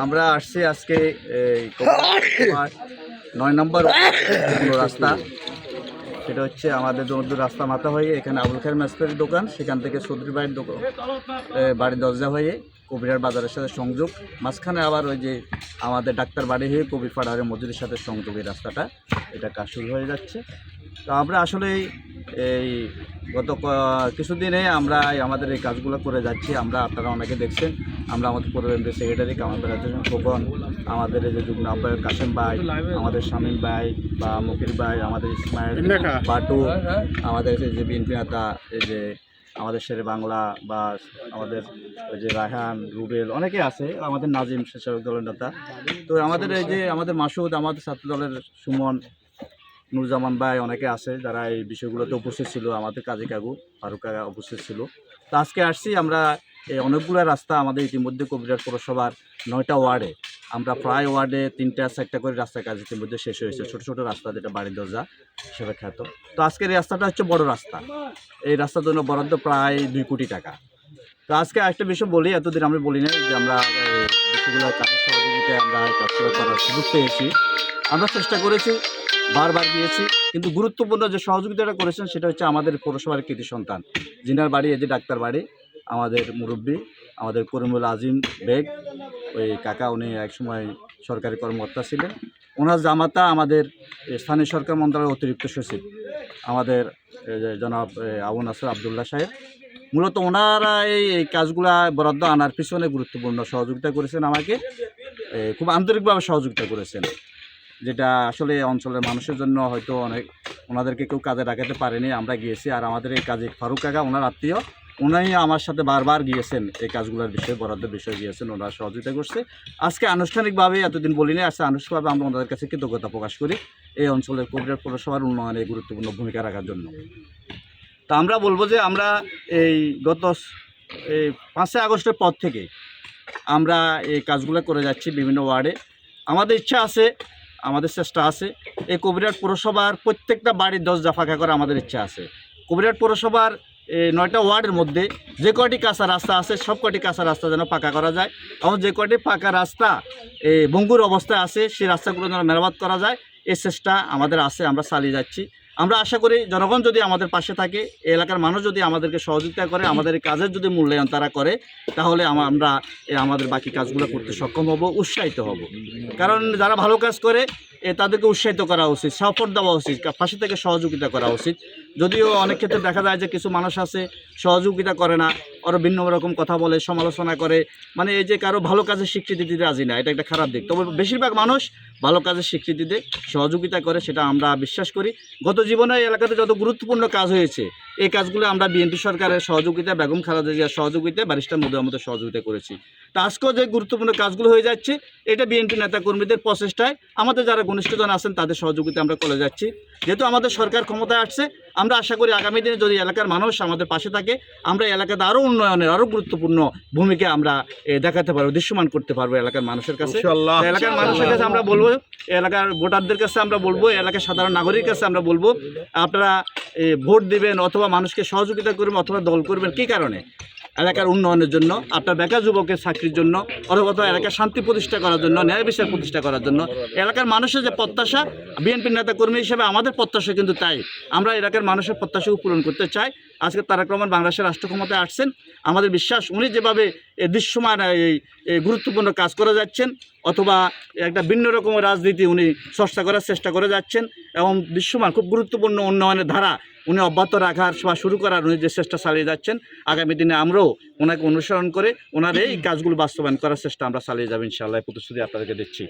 আমরা আসছি আজকে 9 নম্বর রাস্তা, সেটা হচ্ছে আমাদের জনদূর রাস্তা মাথা হয়ে এখানে আবুল খায়ের মাস্টারের দোকান, সেখান থেকে চৌধুরী বাড়ির দোকান বাড়ির দরজা হয়ে কবিরার বাজারের সাথে সংযোগ, মাঝখানে আবার ওই যে আমাদের ডাক্তার বাড়ি হয়ে কবির পাড়ারের মসজিদের সাথে সংযোগ এই রাস্তাটা, এটা কাজ শুরু হয়ে যাচ্ছে। তো আমরা আসলে এই গত কিছুদিনে আমরা আমাদের এই কাজগুলো করে যাচ্ছি। আপনারা অনেকে দেখছেন, আমরা আমাদের পৌরকেন্দ্রের সেক্রেটারি কামাল বেলাতুল খোকন, আমাদের এই যে যুগ্ম আহ্বায়ক কাশেম ভাই, আমাদের শামীম ভাই বা মুকির ভাই, আমাদের ইসমাইল বাটু, আমাদের যে বিএনপি নেতা এই যে আমাদের শেরে বাংলা বা আমাদের ওই যে রায়হান রুবেল অনেকে আছে, আমাদের নাজিম স্বেচ্ছাসেবক দলের নেতা। তো আমাদের এই যে আমাদের মাসুদ, আমাদের ছাত্র দলের সুমন, নুরজামান ভাই অনেকে আছে যারা এই বিষয়গুলোতে উপস্থিত ছিল, আমাদের কাজী কাকু ফারুক কাকা উপস্থিত ছিল। তো আজকে আসছি আমরা এই অনেকগুলো রাস্তা আমাদের ইতিমধ্যে কবিরাট পৌরসভার 9টা ওয়ার্ডে, আমরা প্রায় ওয়ার্ডে 3টা 4টা করে রাস্তার কাজ ইতিমধ্যে শেষ হয়েছে, ছোটো ছোটো রাস্তা যেটা বাড়ির দরজা হিসেবে খ্যাত। তো আজকের এই রাস্তাটা হচ্ছে বড় রাস্তা, এই রাস্তার জন্য বরাদ্দ প্রায় 2 কোটি টাকা। তো আজকে একটা বিষয় বলি, এতদিন আমরা বলি না যে আমরা বিষয়গুলো কাজের সহযোগিতায় আমরা কাজগুলো করার সুযোগ পেয়েছি, আমরা চেষ্টা করেছি, বারবার দিয়েছি, কিন্তু গুরুত্বপূর্ণ যে সহযোগিতাটা করেছেন সেটা হচ্ছে আমাদের পৌরসভার কৃতি সন্তান, যিনার বাড়ি এই যে ডাক্তার বাড়ি, আমাদের মুরব্বী, আমাদের করিমুল আজিম বেগ, ওই কাকা, উনি একসময় সরকারি কর্মকর্তা ছিলেন। ওনার জামাতা আমাদের স্থানীয় সরকার মন্ত্রণালয়ের অতিরিক্ত সচিব আমাদের জনাব আবু নাসর আবদুল্লাহ সাহেব। মূলত ওনারা এই কাজগুলা বরাদ্দ আনার পিছনে গুরুত্বপূর্ণ সহযোগিতা করেছেন, আমাকে খুব আন্তরিকভাবে সহযোগিতা করেছেন, যেটা আসলে অঞ্চলের মানুষের জন্য হয়তো অনেক ওনাদেরকে কেউ কাজে রাখাতে পারেনি, আমরা গিয়েছি। আর আমাদের এই কাজে ফারুক কাকা, ওনার আত্মীয়, উনি আমার সাথে বারবার গিয়েছেন, এই কাজগুলোর বিষয়ে বরাদ্দের বিষয়ে গিয়েছেন, ওনারা সহযোগিতা করছে। আজকে আনুষ্ঠানিকভাবে এতদিন বলিনি, আজকে আনুষ্ঠানিকভাবে আমরা ওনাদের কাছে কৃতজ্ঞতা প্রকাশ করি এই অঞ্চলের কবিরাট পৌরসভার উন্নয়নে গুরুত্বপূর্ণ ভূমিকা রাখার জন্য। তা আমরা বলবো যে আমরা এই গত 5 আগস্টের পর থেকে আমরা এই কাজগুলো করে যাচ্ছি বিভিন্ন ওয়ার্ডে। আমাদের ইচ্ছা আছে, আমাদের চেষ্টা আছে, এই কবিরাট পৌরসভার প্রত্যেকটা বাড়ির দরজা ফাঁকা করা আমাদের ইচ্ছা আছে। কবিরাট পৌরসভার 9টা ওয়ার্ডের মধ্যে যে কয়টি কাঁচা রাস্তা আছে সব কয়টি কাঁচা রাস্তা যেন পাকা করা যায়, এবং যে কয়টি পাকা রাস্তা ভঙ্গুর অবস্থায় আছে সেই রাস্তাগুলো যেন মেরামত করা যায়, এই চেষ্টা আমাদের আছে, আমরা চালিয়ে যাচ্ছি। আমরা আশা করি জনগণ যদি আমাদের পাশে থাকে, এই এলাকার মানুষ যদি আমাদেরকে সহযোগিতা করে, আমাদের এই কাজের যদি মূল্যায়ন তারা করে, তাহলে আমরা আমাদের বাকি কাজগুলো করতে সক্ষম হব, উৎসাহিত হব। কারণ যারা ভালো কাজ করে তাদেরকে উৎসাহিত করা উচিত, সাপোর্ট দেওয়া উচিত, পাশে থেকে সহযোগিতা করা উচিত। যদিও অনেক ক্ষেত্রে দেখা যায় যে কিছু মানুষ আছে সহযোগিতা করে না, ওরা ভিন্ন রকম কথা বলে, সমালোচনা করে, মানে এই যে কারো ভালো কাজের স্বীকৃতি দিতে রাজি না, এটা একটা খারাপ দিক। তবে বেশিরভাগ মানুষ ভালো কাজের স্বীকৃতিতে সহযোগিতা করে, সেটা আমরা বিশ্বাস করি। গত জীবনে এলাকাতে যত গুরুত্বপূর্ণ কাজ হয়েছে এই কাজগুলো আমরা বিএনপি সরকারের সহযোগিতা, বেগম খালেদা জিয়ার সহযোগিতা, ব্যারিস্টার মধ্যে আমাদের সহযোগিতা করেছি। তা আজকেও যে গুরুত্বপূর্ণ কাজগুলো হয়ে যাচ্ছে এটা বিএনপি নেতাকর্মীদের প্রচেষ্টায়, আমাদের যারা ঘনিষ্ঠজন আছেন তাদের সহযোগিতা আমরা করে যাচ্ছি। যেহেতু আমাদের সরকার ক্ষমতায় আসছে, আমরা আশা করি আগামী দিনে যদি এলাকার মানুষ আমাদের পাশে থাকে, আমরা এলাকাতে আরও উন্নয়নের আরও গুরুত্বপূর্ণ ভূমিকা আমরা দেখাতে পারবো, দৃশ্যমান করতে পারবো এলাকার মানুষের কাছে। এলাকার মানুষের কাছে আমরা বলবো, এলাকার ভোটারদের কাছে আমরা বলবো, এলাকার সাধারণ নাগরিকের কাছে আমরা বলবো, আপনারা ভোট দিবেন অথবা মানুষকে সহযোগিতা করবেন অথবা দল করবেন কী কারণে? এলাকার উন্নয়নের জন্য, আপনার বেকার যুবকের চাকরির জন্য, অথবা এলাকার শান্তি প্রতিষ্ঠা করার জন্য, ন্যায় বিচার প্রতিষ্ঠা করার জন্য। এলাকার মানুষের যে প্রত্যাশা, বিএনপির নেতা কর্মী হিসেবে আমাদের প্রত্যাশা কিন্তু তাই, আমরা এলাকার মানুষের প্রত্যাশাকে পূরণ করতে চাই। আজকে তারেক রহমান বাংলাদেশের রাষ্ট্র ক্ষমতায় আসছেন, আমাদের বিশ্বাস উনি যেভাবে দৃশ্যমান এই গুরুত্বপূর্ণ কাজ করে যাচ্ছেন, অথবা একটা ভিন্ন রকমের রাজনীতি উনি চর্চা করার চেষ্টা করে যাচ্ছেন, এবং দৃশ্যমান খুব গুরুত্বপূর্ণ উন্নয়নের ধারা উনি অব্যাহত রাখার বা শুরু করার উনি যে চেষ্টা চালিয়ে যাচ্ছেন, আগামী দিনে আমরাও ওনাকে অনুসরণ করে ওনার এই কাজগুলো বাস্তবায়ন করার চেষ্টা আমরা চালিয়ে যাবো ইনশাআল্লাহ, প্রতিশ্রুতি আপনাদেরকে দিচ্ছি।